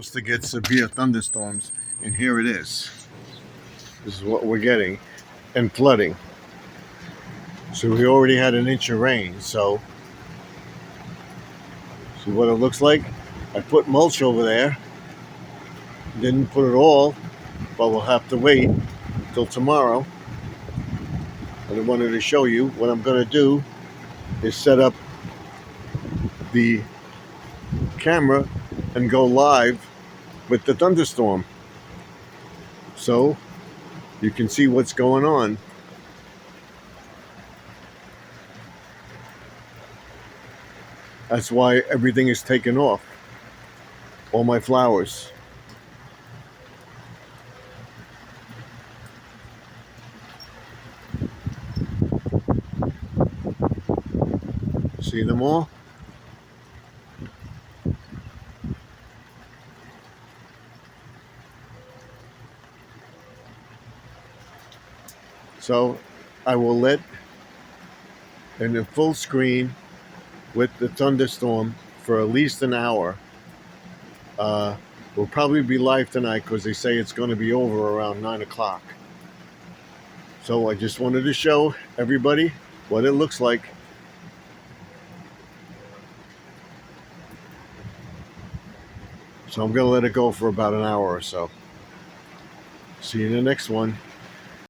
Supposed to get severe thunderstorms, and here it is. This is what we're getting, and flooding. So we already had an inch of rain. So see what it looks like. I put mulch over there. Didn't put it all, but we'll have to wait till tomorrow. And I wanted to show you what I'm going to do is set up the camera and go live with the thunderstorm, so you can see what's going on. That's why everything is taken off. All my flowers. See them all? So I will let in the full screen with the thunderstorm for at least an hour. We'll probably be live tonight because they say it's going to be over around 9 o'clock. So I just wanted to show everybody what it looks like. So I'm going to let it go for about an hour or so. See you in the next one.